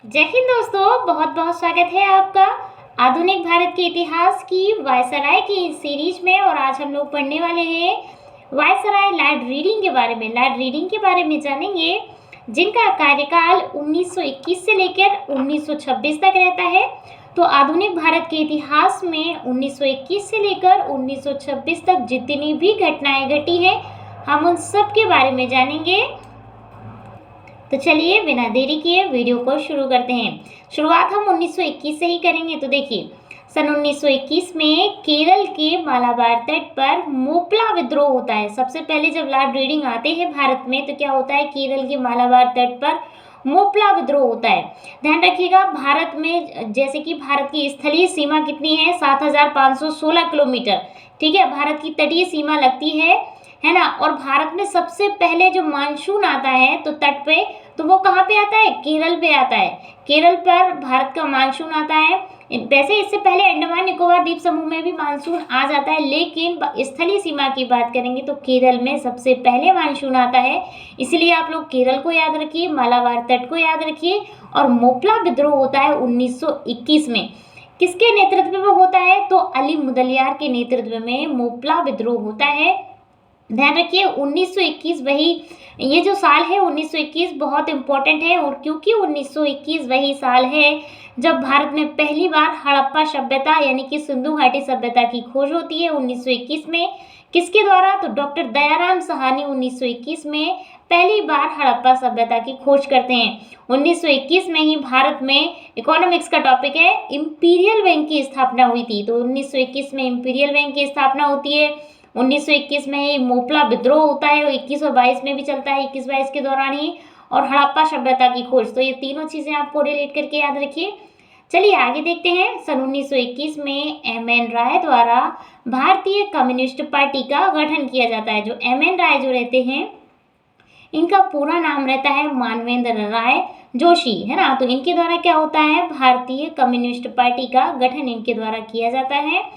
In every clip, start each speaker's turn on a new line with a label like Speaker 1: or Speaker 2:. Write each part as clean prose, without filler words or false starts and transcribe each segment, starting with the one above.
Speaker 1: जय हिंद दोस्तों, बहुत बहुत स्वागत है आपका आधुनिक भारत के इतिहास की वायसराय की इस सीरीज में। और आज हम लोग पढ़ने वाले हैं वायसराय लॉर्ड रीडिंग के बारे में। लॉर्ड रीडिंग के बारे में जानेंगे, जिनका कार्यकाल 1921 से लेकर 1926 तक रहता है। तो आधुनिक भारत के इतिहास में 1921 से लेकर 1926 तक जितनी भी घटनाएं घटी हैं, हम उन सब के बारे में जानेंगे। तो चलिए बिना देरी किए वीडियो को शुरू करते हैं। शुरुआत हम 1921 से ही करेंगे। तो देखिए, सन 1921 में केरल के मालाबार तट पर मोपला विद्रोह होता है। सबसे पहले जब लॉर्ड रीडिंग आते हैं भारत में, तो क्या होता है, केरल के मालाबार तट पर मोपला विद्रोह होता है। ध्यान रखिएगा, भारत में जैसे कि भारत की स्थलीय सीमा कितनी है, 7,516 किलोमीटर। ठीक है, भारत की तटीय सीमा लगती है ना। और भारत में सबसे पहले जो मानसून आता है तो तट पे, तो वो कहाँ पे आता है, केरल पे आता है। केरल पर भारत का मानसून आता है। वैसे इससे पहले अंडमान निकोबार द्वीप समूह में भी मानसून आ जाता है, लेकिन स्थलीय सीमा की बात करेंगे तो केरल में सबसे पहले मानसून आता है। इसलिए आप लोग केरल को याद रखिए, मालाबार तट को याद रखिए। और मोपला विद्रोह होता है 1921 में। किसके नेतृत्व में होता है, तो अली मुदलियार के नेतृत्व में मोपला विद्रोह होता है। ध्यान रखिए 1921 वही, ये जो साल है 1921 बहुत इंपॉर्टेंट है। और क्योंकि 1921 वही साल है जब भारत में पहली बार हड़प्पा सभ्यता यानी कि सिंधु घाटी सभ्यता की खोज होती है 1921 में। किसके द्वारा, तो डॉक्टर दयाराम साहनी 1921 में पहली बार हड़प्पा सभ्यता की खोज करते हैं। 1921 में ही भारत में इकोनॉमिक्स का टॉपिक है, इंपीरियल बैंक की स्थापना हुई थी। तो 1921 में इंपीरियल बैंक की स्थापना होती है। 1921 में ही मोपला विद्रोह होता है, 21 और 22 में भी चलता है, 21-22 के दौरान ही। और हड़प्पा सभ्यता की खोज, तो ये तीनों चीजें आपको रिलेट करके याद रखिए। चलिए आगे देखते हैं। सन 1921 में एम.एन. राय द्वारा भारतीय कम्युनिस्ट पार्टी का गठन किया जाता है। जो एम.एन. राय जो रहते हैं, इनका पूरा नाम रहता है मानवेंद्र राय जोशी, है ना। तो इनके द्वारा क्या होता है, भारतीय कम्युनिस्ट पार्टी का गठन इनके द्वारा किया जाता है।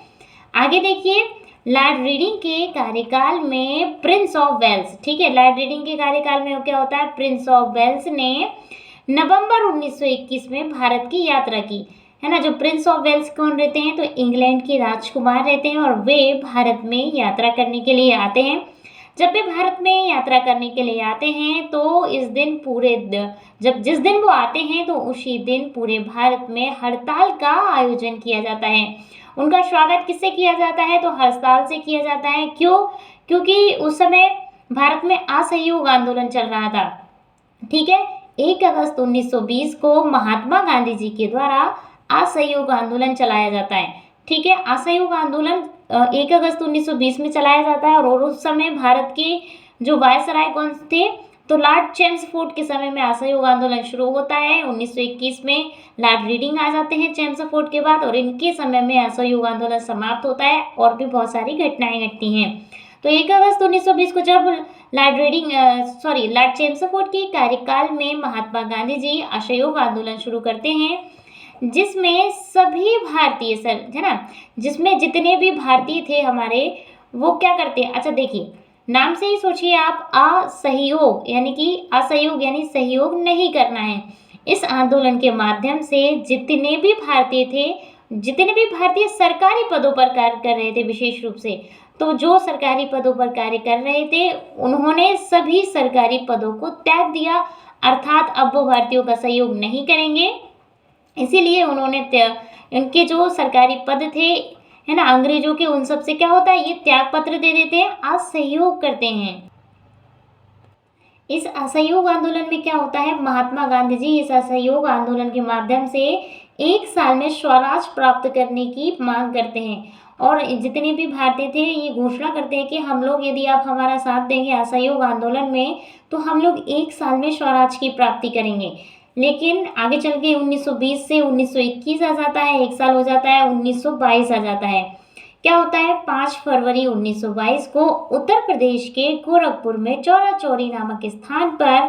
Speaker 1: आगे देखिए, लॉर्ड रीडिंग के कार्यकाल में प्रिंस ऑफ वेल्स, ठीक है, लॉर्ड रीडिंग के कार्यकाल में क्या होता है, प्रिंस ऑफ वेल्स ने नवंबर 1921 में भारत की यात्रा की, है ना। जो प्रिंस ऑफ वेल्स कौन रहते हैं, तो इंग्लैंड के राजकुमार रहते हैं और वे भारत में यात्रा करने के लिए आते हैं। जब वे भारत में यात्रा करने के लिए आते हैं तो इस दिन जिस दिन वो आते हैं तो उसी दिन पूरे भारत में हड़ताल का आयोजन किया जाता है। उनका स्वागत किससे किया जाता है, तो हड़ताल से किया जाता है। क्यों, क्योंकि उस समय भारत में असहयोग आंदोलन चल रहा था। ठीक है, 1 अगस्त 1920 को महात्मा गांधी जी के द्वारा असहयोग आंदोलन चलाया जाता है। ठीक है, असहयोग आंदोलन 1 अगस्त 1920 में चलाया जाता है। और उस समय भारत के जो वायसराय कौन थे, तो लॉर्ड चेम्सफोर्ड के समय में असहयोग आंदोलन शुरू होता है। 1921 में लॉर्ड रीडिंग आ जाते हैं चेम्सफोर्ड के बाद, और इनके समय में असहयोग आंदोलन समाप्त होता है। और भी बहुत सारी घटनाएं घटती हैं। तो 1 अगस्त 1920 को जब लॉर्ड चेम्सफोर्ड के कार्यकाल में महात्मा गांधी जी असहयोग आंदोलन शुरू करते हैं, जिसमें सभी भारतीय है ना, जिसमें जितने भी भारतीय थे हमारे, वो क्या करते हैं, अच्छा देखिए नाम से ही सोचिए आप, असहयोग यानी सहयोग नहीं करना है। इस आंदोलन के माध्यम से जितने भी भारतीय सरकारी पदों पर कार्य कर रहे थे, विशेष रूप से तो जो सरकारी पदों पर कार्य कर रहे थे, उन्होंने सभी सरकारी पदों को त्याग दिया। अर्थात अब वो भारतीयों का सहयोग नहीं करेंगे। इसीलिए उन्होंने इनके जो सरकारी पद थे, है ना, अंग्रेजों के, उन सब से क्या होता है, ये त्याग पत्र दे देते हैं, असहयोग करते हैं। इस असहयोग आंदोलन में क्या होता है, महात्मा गांधी जी इस असहयोग आंदोलन के माध्यम से 1 साल में स्वराज प्राप्त करने की मांग करते हैं। और जितने भी भारतीय थे ये घोषणा करते हैं कि हम लोग, यदि आप हमारा साथ देंगे असहयोग आंदोलन में, तो हम लोग 1 साल में स्वराज की प्राप्ति करेंगे। लेकिन आगे चल के 1920 से 1921 आ जाता है, 1 साल हो जाता है, 1922 आ जाता है। क्या होता है, 5 फरवरी 1922 को उत्तर प्रदेश के गोरखपुर में चौरा चौरी नामक स्थान पर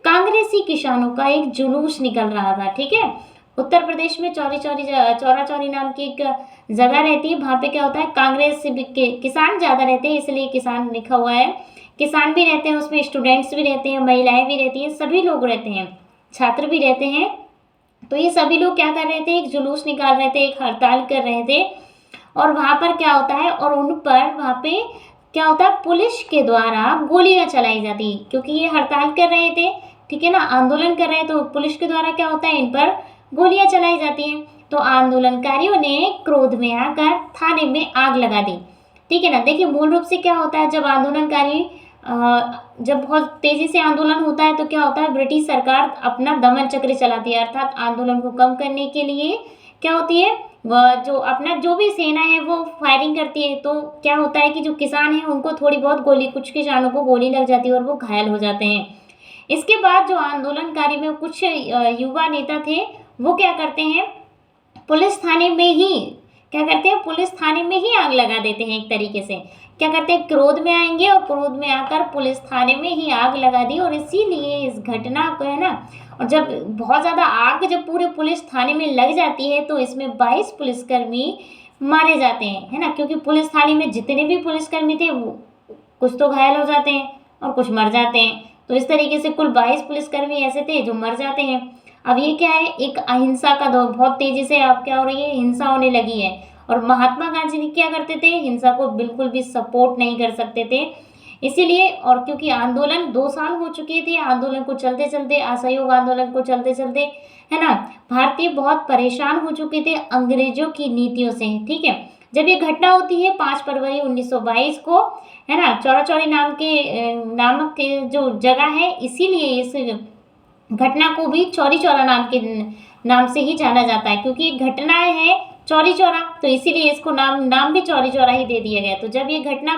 Speaker 1: कांग्रेसी किसानों का एक जुलूस निकल रहा था। ठीक है, उत्तर प्रदेश में चौरा चौरी नाम की एक जगह रहती है, वहाँ पे क्या होता है, कांग्रेस के किसान ज़्यादा रहते हैं, इसलिए किसान लिखा हुआ है। किसान भी रहते हैं उसमें, स्टूडेंट्स भी रहते हैं, महिलाएं भी रहती हैं, सभी लोग रहते हैं, छात्र भी रहते हैं। तो ये सभी लोग क्या कर रहे थे, एक जुलूस निकाल रहे थे, एक हड़ताल कर रहे थे। और वहाँ पर क्या होता है, और उन पर वहाँ पे क्या होता है, पुलिस के द्वारा गोलियां चलाई जाती है, क्योंकि ये हड़ताल कर रहे थे, ठीक है ना, आंदोलन कर रहे हैं, तो पुलिस के द्वारा क्या होता है, इन पर गोलियां चलाई जाती हैं। तो आंदोलनकारियों ने क्रोध में आकर थाने में आग लगा दी, ठीक है ना। देखिए मूल रूप से क्या होता है, जब आंदोलनकारी जब बहुत तेजी से आंदोलन होता है तो क्या होता है, ब्रिटिश सरकार अपना दमन चक्र चलाती है, अर्थात आंदोलन को कम करने के लिए क्या होती है, जो अपना जो भी सेना है वो फायरिंग करती है। तो क्या होता है कि जो किसान हैं उनको थोड़ी बहुत गोली, कुछ किसानों को गोली लग जाती है और वो घायल हो जाते हैं। इसके बाद जो आंदोलनकारी में कुछ युवा नेता थे, वो क्या करते हैं, पुलिस थाने में ही क्या करते हैं, पुलिस थाने में ही आग लगा देते हैं। एक तरीके से क्या करते हैं, क्रोध में आएंगे और क्रोध में आकर पुलिस थाने में ही आग लगा दी। और इसीलिए इस घटना को है ना, और जब बहुत ज़्यादा आग जब पूरे पुलिस थाने में लग जाती है तो इसमें 22 पुलिसकर्मी मारे जाते हैं, है ना, क्योंकि पुलिस थाने में जितने भी पुलिसकर्मी थे वो कुछ तो घायल हो जाते हैं और कुछ मर जाते हैं। तो इस तरीके से कुल 22 पुलिसकर्मी ऐसे थे जो मर जाते हैं। अब ये क्या है, एक अहिंसा का दौर, बहुत तेजी से अब क्या हो रही है, हिंसा होने लगी है। और महात्मा गांधी जी क्या करते थे, हिंसा को बिल्कुल भी सपोर्ट नहीं कर सकते थे। इसीलिए, और क्योंकि आंदोलन 2 साल हो चुके थे, आंदोलन को चलते चलते, असहयोग आंदोलन को चलते चलते, है ना, भारतीय बहुत परेशान हो चुके थे अंग्रेजों की नीतियों से, ठीक है। जब ये घटना होती है 5 फरवरी 1922 को, है ना, चौरा चौरी नामक के जो जगह है, इसीलिए इस घटना को भी चौरी चौरा नाम से ही जाना जाता है, क्योंकि घटना है चौरी चौरा, तो इसीलिए इसको नाम भी चौरी चौरा ही दे दिया गया। तो जब ये घटना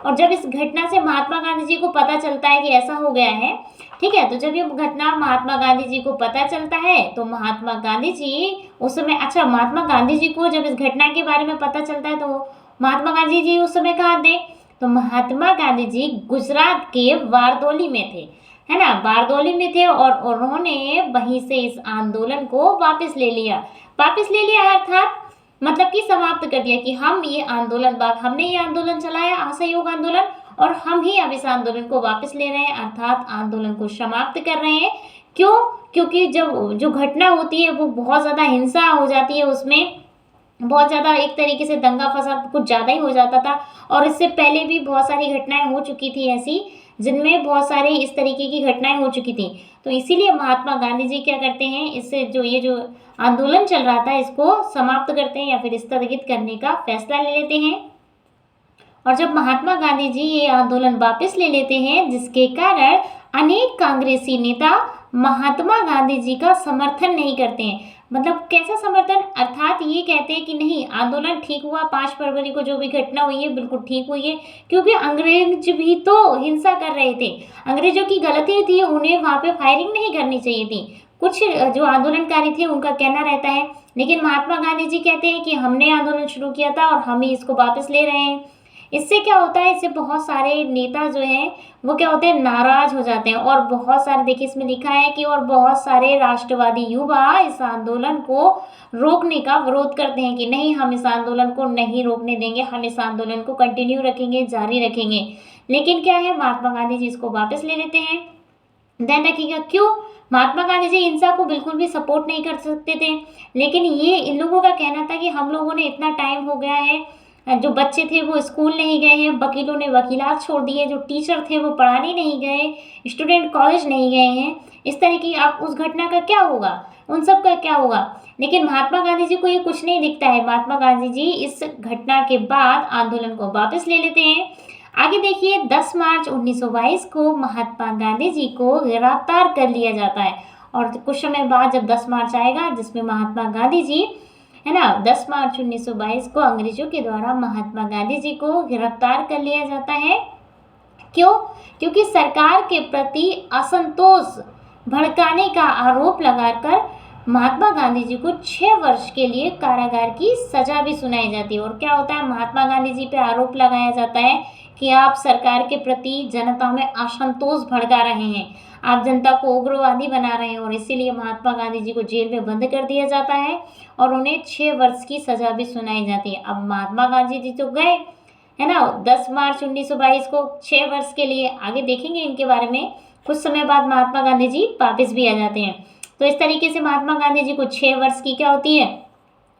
Speaker 1: और जब इस घटना से महात्मा गांधी जी को पता चलता है कि ऐसा हो गया है, ठीक है, तो जब ये घटना महात्मा गांधी जी को पता चलता है तो महात्मा गांधी जी उस समय, अच्छा, महात्मा गांधी जी को जब इस घटना के बारे में पता चलता है तो महात्मा गांधी जी उस समय कहाँ थे, तो महात्मा गांधी जी गुजरात के बारदोली में थे, है ना, बारदोली में थे। और उन्होंने वहीं से इस आंदोलन को वापस ले लिया अर्थात मतलब कि समाप्त कर दिया कि हमने ये आंदोलन चलाया, असहयोग आंदोलन, और हम ही अब इस आंदोलन को वापस ले रहे हैं, अर्थात आंदोलन को समाप्त कर रहे हैं। क्यों, क्योंकि जब जो घटना होती है वो बहुत ज़्यादा हिंसा हो जाती है, उसमें बहुत ज़्यादा एक तरीके से दंगा फसाद कुछ ज़्यादा ही हो जाता था। और इससे पहले भी बहुत सारी घटनाएं हो चुकी थी ऐसी, जिनमें बहुत सारे इस तरीके की घटनाएं हो चुकी थी। तो इसीलिए महात्मा गांधी जी क्या करते हैं, इससे जो आंदोलन चल रहा था इसको समाप्त करते हैं या फिर स्थगित करने का फैसला ले लेते हैं। और जब महात्मा गांधी जी ये आंदोलन वापस ले लेते हैं, जिसके कारण अनेक कांग्रेसी नेता महात्मा गांधी जी का समर्थन नहीं करते हैं। मतलब कैसा समर्थन, अर्थात ये कहते हैं कि नहीं, आंदोलन ठीक हुआ, 5 फरवरी को जो भी घटना हुई है बिल्कुल ठीक हुई है, क्योंकि अंग्रेज भी तो हिंसा कर रहे थे, अंग्रेजों की गलती थी, उन्हें वहाँ पे फायरिंग नहीं करनी चाहिए थी। कुछ जो आंदोलनकारी थे उनका कहना रहता है, लेकिन महात्मा गांधी जी कहते हैं कि हमने आंदोलन शुरू किया था और हम ही इसको वापस ले रहे हैं। इससे क्या होता है, इससे बहुत सारे नेता जो हैं वो क्या होते हैं, नाराज हो जाते हैं। और बहुत सारे, देखिए इसमें लिखा है कि और बहुत सारे राष्ट्रवादी युवा इस आंदोलन को रोकने का विरोध करते हैं कि नहीं, हम इस आंदोलन को नहीं रोकने देंगे, हम इस आंदोलन को कंटिन्यू रखेंगे, जारी रखेंगे। लेकिन क्या है, महात्मा गांधी जी इसको वापस ले लेते हैं। ध्यान रखिएगा, क्यों, महात्मा गांधी जी हिंसा को बिल्कुल भी सपोर्ट नहीं कर सकते थे, लेकिन ये इन लोगों का कहना था कि हम लोगों ने इतना टाइम हो गया है, जो बच्चे थे वो स्कूल नहीं गए हैं, वकीलों ने वकीलात छोड़ दी है, जो टीचर थे वो पढ़ाने नहीं गए, स्टूडेंट कॉलेज नहीं गए हैं, इस तरह की अब उस घटना का क्या होगा, उन सब का क्या होगा। लेकिन महात्मा गांधी जी को ये कुछ नहीं दिखता है, महात्मा गांधी जी इस घटना के बाद आंदोलन को वापस ले लेते हैं। आगे देखिए, 10 मार्च 1922 को महात्मा गांधी जी को गिरफ्तार कर लिया जाता है। और कुछ समय बाद जब 10 मार्च आएगा, जिसमें महात्मा गांधी जी, है ना, 10 मार्च 1922 को अंग्रेजों के द्वारा महात्मा गांधी जी को गिरफ्तार कर लिया जाता है। क्यों, क्योंकि सरकार के प्रति असंतोष भड़काने का आरोप लगाकर महात्मा गांधी जी को 6 वर्ष के लिए कारागार की सजा भी सुनाई जाती है। और क्या होता है, महात्मा गांधी जी पे आरोप लगाया जाता है कि आप सरकार के प्रति जनता में असंतोष भड़का रहे हैं, आप जनता को उग्रवादी बना रहे हैं, और इसीलिए महात्मा गांधी जी को जेल में बंद कर दिया जाता है और उन्हें 6 वर्ष की सजा भी सुनाई जाती है। अब महात्मा गांधी जी तो गए, है ना, 10 मार्च 1922 को 6 वर्ष के लिए, आगे देखेंगे इनके बारे में। कुछ समय बाद महात्मा गांधी जी वापस भी आ जाते हैं। तो इस तरीके से महात्मा गांधी जी को 6 वर्ष की क्या होती है,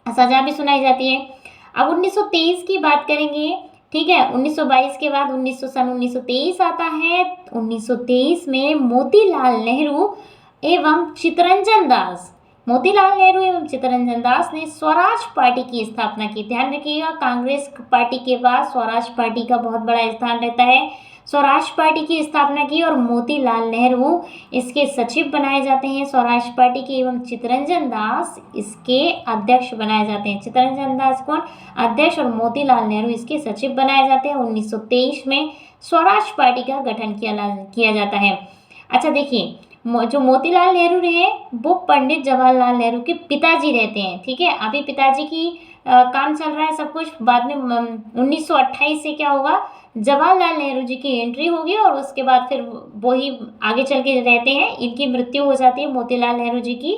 Speaker 1: सजा भी सुनाई जाती है। अब 1923 की बात करेंगे, ठीक है। 1922 के बाद 1923 आता है। 1923 में मोतीलाल नेहरू एवं चित्तरंजन दास, मोतीलाल नेहरू एवं चित्तरंजन दास ने स्वराज पार्टी की स्थापना की। ध्यान रखिएगा, कांग्रेस पार्टी के बाद स्वराज पार्टी का बहुत बड़ा स्थान रहता है। स्वराज पार्टी की स्थापना की और मोतीलाल नेहरू इसके सचिव बनाए जाते हैं स्वराज पार्टी के, एवं चित्तरंजन दास इसके अध्यक्ष बनाए जाते हैं। चित्तरंजन दास कौन, अध्यक्ष, और मोतीलाल नेहरू इसके सचिव बनाए जाते हैं। 1923 में स्वराज पार्टी का गठन किया जाता है। अच्छा देखिए, जो मोतीलाल नेहरू रहे वो पंडित जवाहरलाल नेहरू के पिताजी रहते हैं, ठीक है। अभी पिताजी की काम चल रहा है सब कुछ, बाद में 1928 से क्या होगा, जवाहरलाल नेहरू जी की एंट्री होगी और उसके बाद फिर वो ही आगे चल के रहते हैं। इनकी मृत्यु हो जाती है मोतीलाल नेहरू जी की।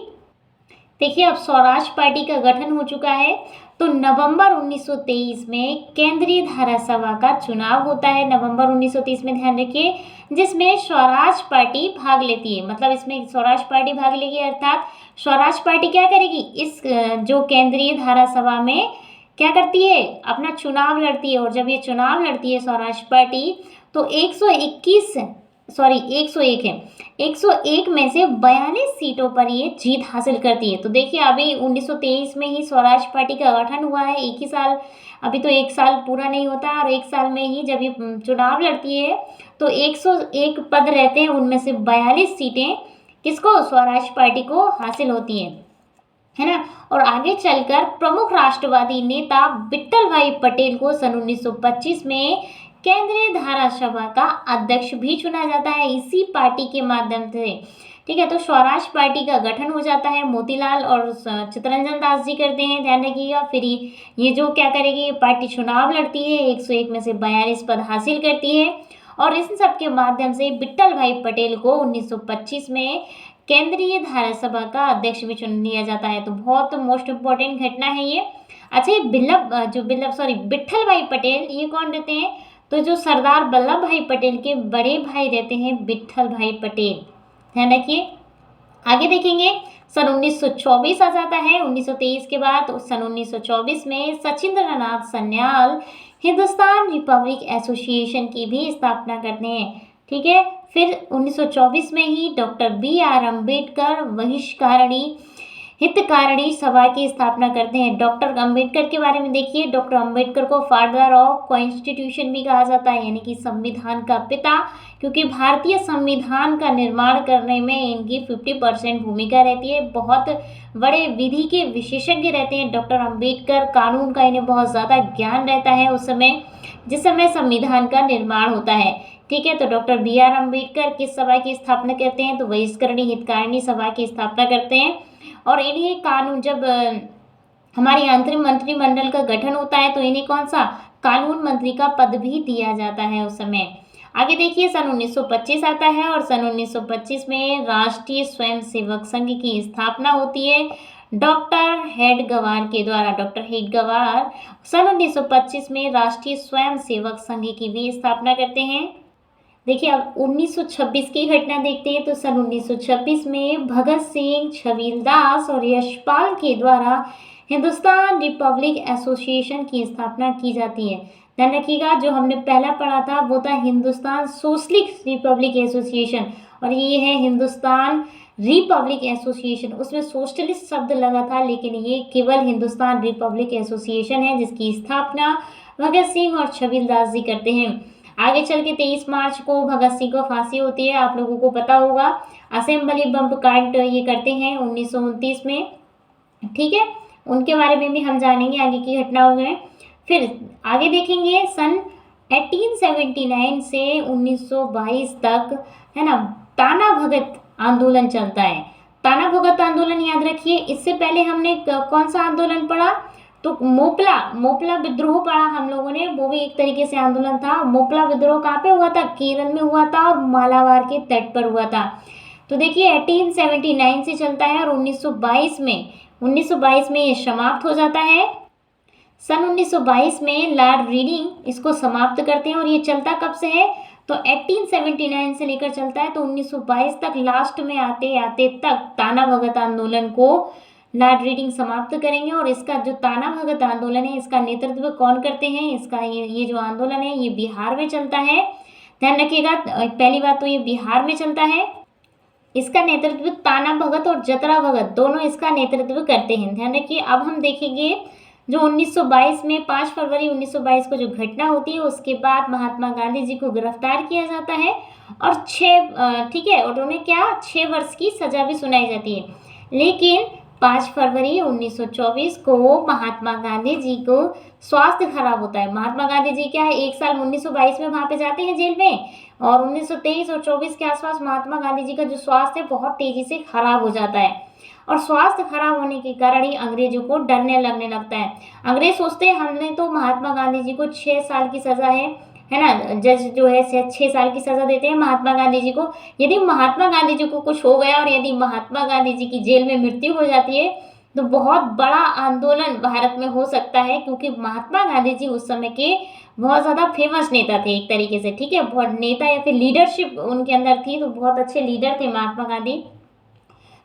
Speaker 1: देखिए, अब स्वराज पार्टी का गठन हो चुका है। तो नवंबर 1923 में केंद्रीय धारा सभा का चुनाव होता है, नवंबर 1923 में, ध्यान रखिए, जिसमें स्वराज पार्टी भाग लेती है। मतलब इसमें स्वराज पार्टी भाग लेगी, अर्थात स्वराज पार्टी क्या करेगी, इस जो केंद्रीय धारा सभा में क्या करती है, अपना चुनाव लड़ती है। और जब ये चुनाव लड़ती है स्वराज पार्टी, तो 101 है, 101 में से 42 सीटों पर ये जीत हासिल करती है। तो देखिए, अभी 1923 में ही स्वराज पार्टी का गठन हुआ है, एक ही साल, अभी तो 1 साल पूरा नहीं होता, और 1 साल में ही जब ये चुनाव लड़ती है तो 101 पद रहते हैं, उनमें से 42 सीटें किसको, स्वराज पार्टी को हासिल होती हैं, है ना। और आगे चलकर प्रमुख राष्ट्रवादी नेता विट्ठल भाई पटेल को सन 1925 में केंद्रीय धारा सभा का अध्यक्ष भी चुना जाता है, इसी पार्टी के माध्यम से, ठीक है। तो स्वराज पार्टी का गठन हो जाता है, मोतीलाल और चित्तरंजन दास जी करते हैं, ध्यान रखिएगा। फिर ये जो क्या करेगी, ये पार्टी चुनाव लड़ती है, 101 में से 42 पद हासिल करती है, और इस सब के माध्यम से विट्ठल भाई पटेल को 1925 में केंद्रीय धारा सभा का अध्यक्ष भी चुन लिया जाता है। तो बहुत मोस्ट इम्पोर्टेंट घटना है ये। अच्छा, ये विट्ठल भाई पटेल ये कौन रहते हैं, तो जो सरदार वल्लभ भाई पटेल के बड़े भाई रहते हैं विट्ठल भाई पटेल, ध्यान रखिए। आगे देखेंगे, सन 1924 आ जाता है 1923 के बाद। तो सन 1924 में सचिंद्रनाथ सन्याल हिंदुस्तान रिपब्लिक एसोसिएशन की भी स्थापना करते हैं, ठीक है। फिर 1924 में ही डॉक्टर BR अम्बेडकर बहिष्कारणी हितकारिणी सभा की स्थापना करते हैं। डॉक्टर अम्बेडकर के बारे में देखिए, डॉक्टर अम्बेडकर को फादर ऑफ कॉन्स्टिट्यूशन भी कहा जाता है, यानी कि संविधान का पिता, क्योंकि भारतीय संविधान का निर्माण करने में इनकी 50% भूमिका रहती है। बहुत बड़े विधि के विशेषज्ञ रहते हैं डॉक्टर अम्बेडकर, कानून का इन्हें बहुत ज़्यादा ज्ञान रहता है उस समय, जिस समय संविधान का निर्माण होता है, ठीक है। तो डॉक्टर BR अम्बेडकर किस सभा की स्थापना करते हैं, तो बहिष्करणी हितकारिणी सभा की स्थापना करते हैं। और इन्हें कानून, जब हमारी अंतरिम मंत्रिमंडल का गठन होता है तो इन्हें कौन सा, कानून मंत्री का पद भी दिया जाता है उस समय। आगे देखिए, सन 1925 आता है और सन 1925 में राष्ट्रीय स्वयंसेवक संघ की स्थापना होती है डॉक्टर हेडगेवार के द्वारा। डॉक्टर हेडगेवार सन 1925 में राष्ट्रीय स्वयंसेवक संघ की भी स्थापना करते हैं। देखिए, अब 1926 की घटना देखते हैं। तो सन 1926 में भगत सिंह, छबीलदास और यशपाल के द्वारा हिंदुस्तान रिपब्लिक एसोसिएशन की स्थापना की जाती है। ध्यान रखिएगा, जो हमने पहला पढ़ा था वो था हिंदुस्तान सोशलिस्ट रिपब्लिक एसोसिएशन, और ये है हिंदुस्तान रिपब्लिक एसोसिएशन। उसमें सोशलिस्ट शब्द लगा था, लेकिन ये केवल हिंदुस्तान रिपब्लिक एसोसिएशन है, जिसकी स्थापना भगत सिंह और छबीलदास जी करते हैं। आगे चल के 23 मार्च को भगत सिंह को फांसी होती है, आप लोगों को पता होगा। असेंबली बम कांड ये करते हैं 1929 में, ठीक है। उनके बारे में भी हम जानेंगे आगे की घटनाओं में। फिर आगे देखेंगे, सन 1879 से 1922 तक, है ना, ताना भगत आंदोलन चलता है। ताना भगत आंदोलन याद रखिए। इससे पहले हमने कौन सा आंदोलन पढ़ा, तो मोपला विद्रोह पढ़ा हम लोगों ने, वो भी एक तरीके से आंदोलन था। मोपला विद्रोह कहाँ पे हुआ था, केरल में हुआ था और मालाबार के तट पर हुआ था। तो देखिए 1879 से चलता है और 1922 में ये समाप्त हो जाता है। सन 1922 में लॉर्ड रीडिंग इसको समाप्त करते हैं, और ये चलता कब से है, तो 1879 से लेकर चलता है, तो 1922 तक लास्ट में आते आते तक ताना भगत आंदोलन को लॉर्ड रीडिंग समाप्त करेंगे। और इसका जो ताना भगत आंदोलन है, इसका नेतृत्व कौन करते हैं? इसका ये जो आंदोलन है ये बिहार में चलता है। ध्यान रखिएगा, पहली बात तो ये बिहार में चलता है। इसका नेतृत्व ताना भगत और जतरा भगत दोनों इसका नेतृत्व करते हैं। ध्यान रखिए। अब हम देखेंगे जो 1922 में 5 फरवरी 1922 को जो घटना होती है, उसके बाद महात्मा गांधी जी को गिरफ्तार किया जाता है और 6 वर्ष की सजा भी सुनाई जाती है। लेकिन 5 फरवरी 1924 को महात्मा गांधी जी को स्वास्थ्य खराब होता है। महात्मा गांधी जी क्या है, 1 साल 1922 में वहाँ पे जाते हैं जेल में, और 1923 और 24 के आसपास महात्मा गांधी जी का जो स्वास्थ्य है बहुत तेजी से खराब हो जाता है। और स्वास्थ्य खराब होने के कारण ही अंग्रेजों को डरने लगने लगता है। अंग्रेज सोचते हैं हमने तो महात्मा गांधी जी को 6 साल की सजा है ना, जज जो है 6 साल की सजा देते हैं महात्मा गांधी जी को। यदि महात्मा गांधी जी को कुछ हो गया और यदि महात्मा गांधी जी की जेल में मृत्यु हो जाती है तो बहुत बड़ा आंदोलन भारत में हो सकता है, क्योंकि महात्मा गांधी जी उस समय के बहुत ज़्यादा फेमस नेता थे एक तरीके से, ठीक है, बहुत नेता या फिर लीडरशिप उनके अंदर थी, तो बहुत अच्छे लीडर थे महात्मा गांधी।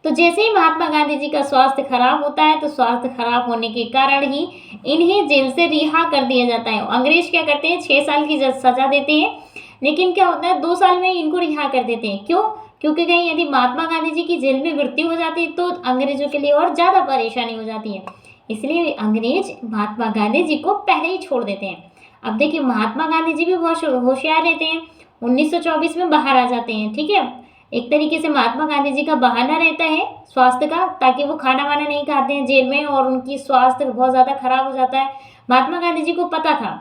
Speaker 1: तो जैसे ही महात्मा गांधी जी का स्वास्थ्य खराब होता है, तो स्वास्थ्य खराब होने के कारण ही इन्हें जेल से रिहा कर दिया जाता है। अंग्रेज क्या करते हैं, 6 साल की सजा देते हैं, लेकिन क्या होता है 2 साल में इनको रिहा कर देते हैं। क्यों? क्योंकि कहीं यदि महात्मा गांधी जी की जेल में मृत्यु हो जाती है तो अंग्रेजों के लिए और ज़्यादा परेशानी हो जाती है, इसलिए अंग्रेज महात्मा गांधी जी को पहले ही छोड़ देते हैं। अब देखिए, महात्मा गांधी जी भी बहुत होशियार रहते हैं, 1924 में बाहर आ जाते हैं, ठीक है। एक तरीके से महात्मा गांधी जी का बहाना रहता है स्वास्थ्य का, ताकि वो खाना वाना नहीं खाते हैं जेल में और उनकी स्वास्थ्य बहुत ज़्यादा खराब हो जाता है। महात्मा गांधी जी को पता था,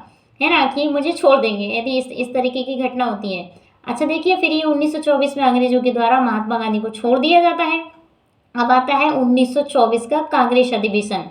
Speaker 1: है ना, कि मुझे छोड़ देंगे यदि इस तरीके की घटना होती है। अच्छा देखिए, फिर ये 1924 में अंग्रेजों के द्वारा महात्मा गांधी को छोड़ दिया जाता है। अब आता है 1924 का कांग्रेस अधिवेशन।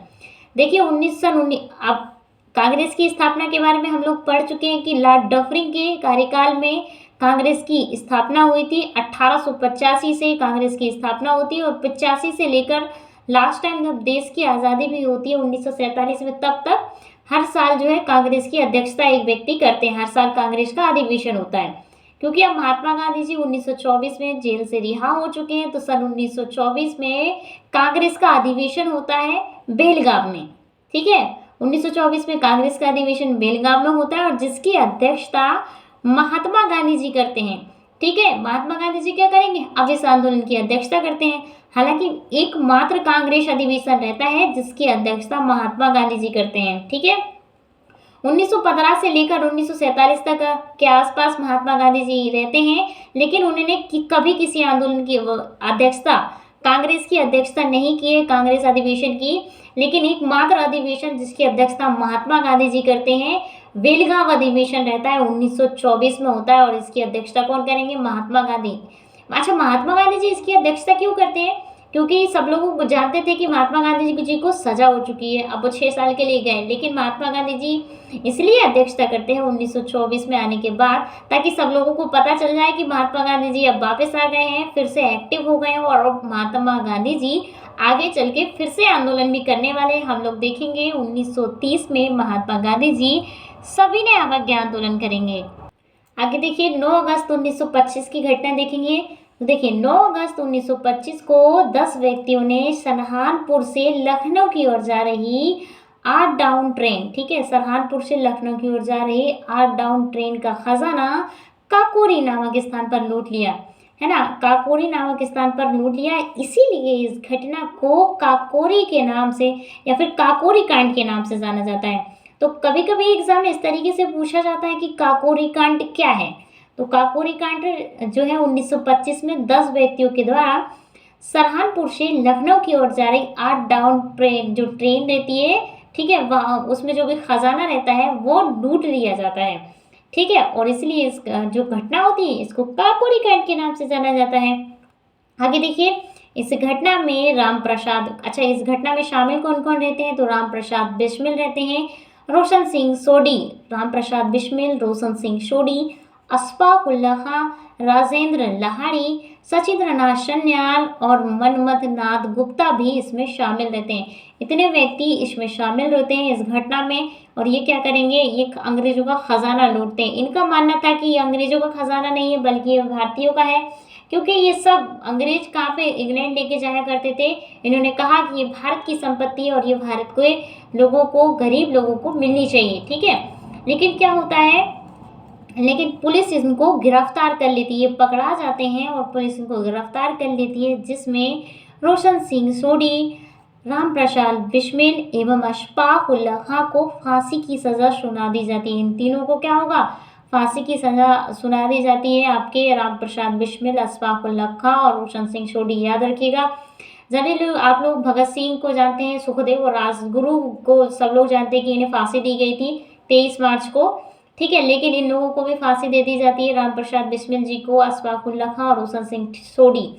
Speaker 1: देखिए अब कांग्रेस की स्थापना के बारे में हम लोग पढ़ चुके हैं कि लॉर्ड डफरिन के कार्यकाल में कांग्रेस की स्थापना हुई थी। 1885 से कांग्रेस की स्थापना होती है और 85 से लेकर लास्ट टाइम जब देश की आज़ादी भी होती है 1947 में, तब तक हर साल जो है कांग्रेस की अध्यक्षता एक व्यक्ति करते हैं। हर साल कांग्रेस का अधिवेशन होता है। क्योंकि अब महात्मा गांधी जी 1924 में जेल से रिहा हो चुके हैं, तो सन 1924 में कांग्रेस का अधिवेशन होता है बेलगाम में, ठीक है। 1924 में कांग्रेस का अधिवेशन बेलगाम में होता है और जिसकी अध्यक्षता महात्मा गांधी जी करते हैं, ठीक है। महात्मा गांधी जी क्या करेंगे, अब इस आंदोलन की अध्यक्षता करते हैं। हालांकि एकमात्र कांग्रेस अधिवेशन रहता है जिसकी अध्यक्षता महात्मा गांधी जी करते हैं, ठीक है। 1915 से लेकर 1947 तक के आसपास महात्मा गांधी जी रहते हैं, लेकिन उन्होंने कभी किसी आंदोलन की अध्यक्षता, कांग्रेस की अध्यक्षता नहीं की है, कांग्रेस अधिवेशन की। लेकिन एकमात्र अधिवेशन जिसकी अध्यक्षता महात्मा गांधी जी करते हैं, बेलगाम अधिवेशन रहता है, 1924 में होता है और इसकी अध्यक्षता कौन करेंगे, महात्मा गांधी। अच्छा, महात्मा गांधी जी इसकी अध्यक्षता क्यों करते हैं? क्योंकि सब लोग जानते थे कि महात्मा गांधी जी को सजा हो चुकी है, अब वो 6 साल के लिए गए, लेकिन महात्मा गांधी जी इसलिए अध्यक्षता करते हैं 1924 में आने के बाद, ताकि सब लोगों को पता चल जाए कि महात्मा गांधी जी अब वापस आ गए हैं, फिर से एक्टिव हो गए हैं और अब महात्मा गांधी जी आगे चल के फिर से आंदोलन भी करने वाले हैं। हम लोग देखेंगे 1930 में महात्मा गांधी जी सभी ने अवज्ञा आंदोलन करेंगे। आगे देखिए 9 अगस्त 1925 की घटना देखेंगे। तो देखिए 9 अगस्त 1925 को 10 व्यक्तियों ने सनहानपुर से लखनऊ की ओर जा रही 8 डाउन ट्रेन, ठीक है, सनहानपुर से लखनऊ की ओर जा रही 8 डाउन ट्रेन का खजाना काकोरी नामक स्थान पर लूट लिया, है ना, काकोरी नामक स्थान पर लूट लिया। इसीलिए इस घटना को काकोरी के नाम से या फिर काकोरी कांड के नाम से जाना जाता है। तो कभी कभी एग्जाम में इस तरीके से पूछा जाता है कि काकोरी कांड क्या है। तो काकोरी कांड जो है 1925 में 10 व्यक्तियों के द्वारा सनहानपुर से लखनऊ की ओर जा रही 8 डाउन ट्रेन, जो ट्रेन रहती है, ठीक है, वहाँ उसमें जो भी खजाना रहता है वो लूट लिया जाता है, ठीक है। और इसलिए इस जो घटना होती है इसको काकोरी कांड के नाम से जाना जाता है। आगे देखिए, इस घटना में राम प्रसाद, अच्छा इस घटना में शामिल कौन कौन रहते हैं, तो राम प्रसाद बिस्मिल रहते हैं, रोशन सिंह सोडी, राम प्रसाद बिस्मिल, रोशन सिंह सोडी, अशफाक उल्लाह खां, राजेंद्र लाहिड़ी, सचिंद्रनाथ सन्याल और मनमथ नाथ गुप्ता भी इसमें शामिल रहते हैं। इतने व्यक्ति इसमें शामिल रहते हैं इस घटना में। और ये क्या करेंगे, ये अंग्रेजों का खजाना लूटते हैं। इनका मानना था कि ये अंग्रेजों का खजाना नहीं है बल्कि ये भारतीयों का है, क्योंकि ये सब अंग्रेज कहाँ पे इंग्लैंड लेके जाया करते थे। इन्होंने कहा कि ये भारत की संपत्ति है और ये भारत के लोगों को, गरीब लोगों को मिलनी चाहिए, ठीक है। लेकिन क्या होता है, लेकिन पुलिस इनको गिरफ्तार कर लेती है, ये पकड़ा जाते हैं और पुलिस इनको गिरफ्तार कर लेती है, जिसमें रोशन सिंह सोढ़ी, राम प्रसाद बिस्मिल एवं अशफाक उल्लाह खां को फांसी की सज़ा सुना दी जाती है। इन तीनों को क्या होगा, फांसी की सज़ा सुना दी जाती है। आपके राम प्रसाद बिस्मिल, अशफाक उल्लाह खां और रोशन सिंह सोढ़ी, याद रखिएगा। जाने लोग, आप लोग भगत सिंह को जानते हैं, सुखदेव और राजगुरु को सब लोग जानते हैं कि इन्हें फांसी दी गई थी 23 मार्च को, ठीक है। लेकिन इन लोगों को भी फांसी दे दी जाती है, राम प्रसाद बिस्मिल जी को, अशफाक उल्लाह खां और रोशन सिंह सोढ़ी।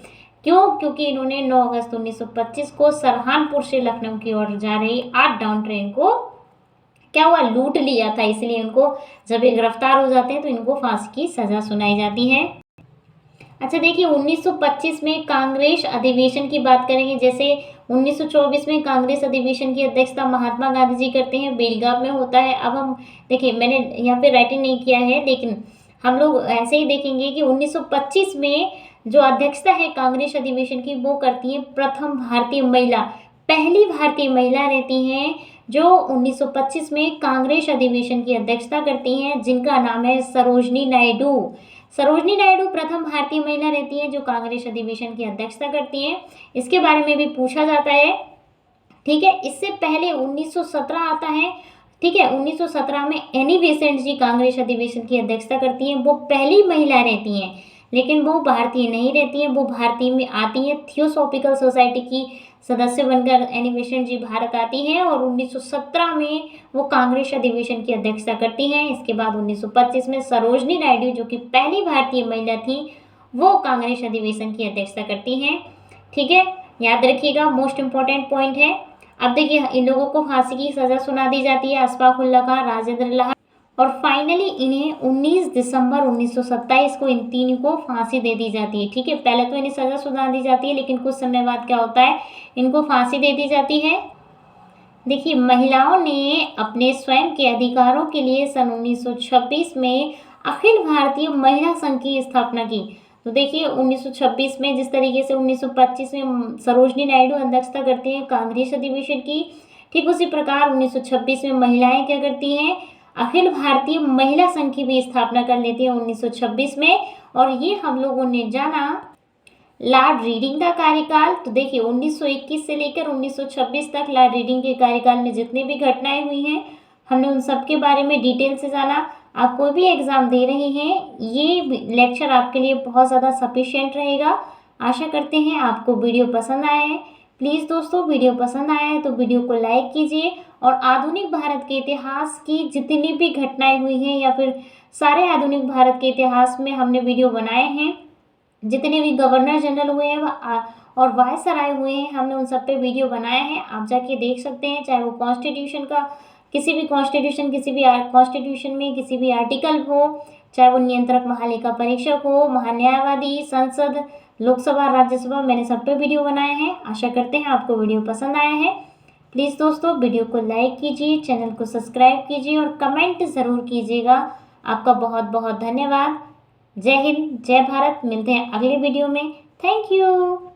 Speaker 1: क्यों? क्योंकि इन्होंने 9 अगस्त 1925 को सरहानपुर से लखनऊ की ओर जा रही 8 डाउन ट्रेन को क्या हुआ, लूट लिया था। इसलिए इनको जब ये गिरफ्तार हो जाते हैं तो इनको फांसी की सजा सुनाई जाती है। अच्छा देखिए, 1925 में कांग्रेस अधिवेशन की बात करेंगे। जैसे 1924 में कांग्रेस अधिवेशन की अध्यक्षता महात्मा गांधी जी करते हैं, बेलगाम में होता है। अब हम देखिए, मैंने यहाँ पे राइटिंग नहीं किया है, लेकिन हम लोग ऐसे ही देखेंगे कि 1925 में जो अध्यक्षता है कांग्रेस अधिवेशन की वो करती है प्रथम भारतीय महिला, पहली भारतीय महिला रहती हैं जो 1925 में कांग्रेस अधिवेशन की अध्यक्षता करती हैं, जिनका नाम है सरोजनी नायडू। सरोजनी नायडू प्रथम भारतीय महिला रहती हैं जो कांग्रेस अधिवेशन की अध्यक्षता करती हैं। इसके बारे में भी पूछा जाता है, ठीक है। इससे पहले 1917 आता है, ठीक है। 1917 में एनी बेसेंट जी कांग्रेस अधिवेशन की अध्यक्षता करती हैं, वो पहली महिला रहती हैं, लेकिन वो भारतीय नहीं रहती हैं, वो भारतीय में आती हैं, थियोसॉफिकल सोसाइटी की सदस्य बनकर एनी बेसेंट जी भारत आती हैं और 1917 में वो कांग्रेस अधिवेशन की अध्यक्षता करती हैं। इसके बाद 1925 में सरोजनी नायडू, जो कि पहली भारतीय महिला थी, वो कांग्रेस अधिवेशन की अध्यक्षता करती हैं, ठीक है। याद रखिएगा, मोस्ट इंपॉर्टेंट पॉइंट है। अब देखिए, इन लोगों को फांसी की सजा सुना दी जाती है, अशफाक उल्लाह खां, राजेंद्र लाहिड़ी, और फाइनली इन्हें 19 दिसंबर 1927 को इन तीन को फांसी दे दी जाती है, ठीक है। पहले तो इन्हें सजा सुना दी जाती है, लेकिन कुछ समय बाद क्या होता है, इनको फांसी दे दी जाती है। देखिए, महिलाओं ने अपने स्वयं के अधिकारों के लिए सन 1926 में अखिल भारतीय महिला संघ की स्थापना की। तो देखिए, 1926 में जिस तरीके से 1925 में सरोजनी नायडू अध्यक्षता करती हैं कांग्रेस अधिवेशन की, ठीक उसी प्रकार 1926 में महिलाएं क्या करती हैं, अखिल भारतीय महिला संघ की भी स्थापना कर लेती है 1926 में। और ये हम लोगों ने जाना लॉर्ड रीडिंग का कार्यकाल। तो देखिए, 1921 से लेकर 1926 तक लॉर्ड रीडिंग के कार्यकाल में जितनी भी घटनाएं हुई हैं, हमने उन सब के बारे में डिटेल से जाना। आप कोई भी एग्ज़ाम दे रहे हैं, ये लेक्चर आपके लिए बहुत ज़्यादा सफिशिएंट रहेगा। आशा करते हैं आपको वीडियो पसंद आया है। प्लीज़ दोस्तों, वीडियो पसंद आया है तो वीडियो को लाइक कीजिए और आधुनिक भारत के इतिहास की जितनी भी घटनाएं हुई हैं या फिर सारे आधुनिक भारत के इतिहास में हमने वीडियो बनाए हैं, जितने भी गवर्नर जनरल हुए हैं और वायसराय हुए हैं, हमने उन सब पे वीडियो बनाए हैं। आप जाके देख सकते हैं, चाहे वो कॉन्स्टिट्यूशन का किसी भी कॉन्स्टिट्यूशन में किसी भी आर्टिकल हो, चाहे वो नियंत्रक महालेखा परीक्षक हो, महान्यायवादी, संसद, लोकसभा, राज्यसभा, मैंने सब पे वीडियो बनाए हैं। आशा करते हैं आपको वीडियो पसंद आया है। प्लीज़ दोस्तों, वीडियो को लाइक कीजिए, चैनल को सब्सक्राइब कीजिए और कमेंट ज़रूर कीजिएगा। आपका बहुत बहुत धन्यवाद। जय हिंद, जय भारत। मिलते हैं अगले वीडियो में। Thank you.